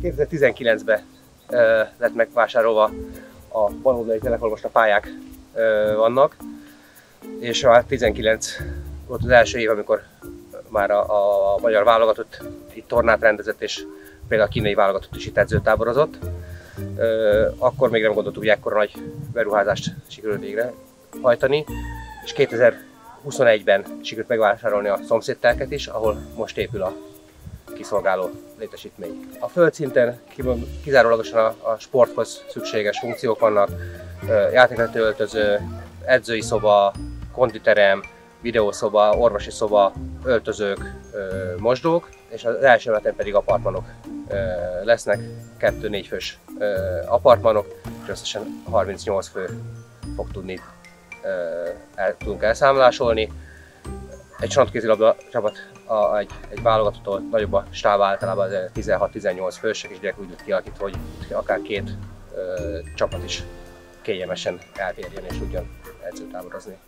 2019-ben lett megvásárolva a bal oldali telek, ahol most a pályák vannak, és a 19 volt az első év, amikor már a magyar válogatott itt tornát rendezett, és például a kínai válogatott is itt edzőtáborozott. Akkor még nem gondoltuk, hogy ekkora nagy beruházást sikerült végrehajtani, és 2021-ben sikerült megvásárolni a szomszédtelket is, ahol most épül a kiszolgáló létesítmény. A földszinten kizárólagosan a sporthoz szükséges funkciók vannak, játékletű öltöző, edzői szoba, konditerem, videószoba, orvosi szoba, öltözők, mosdók, és az első emeleten pedig apartmanok lesznek, 2-4 fős apartmanok, és összesen 38 fő fog tudni tudunk elszámolásolni. Egy csapatkézilabda csapat, egy válogatottól nagyobb a stáb, általában 16-18 fősök, és direkt úgy lett kialakítva, hogy akár két csapat is kényelmesen eltérjen és tudjon edzőtáborozni.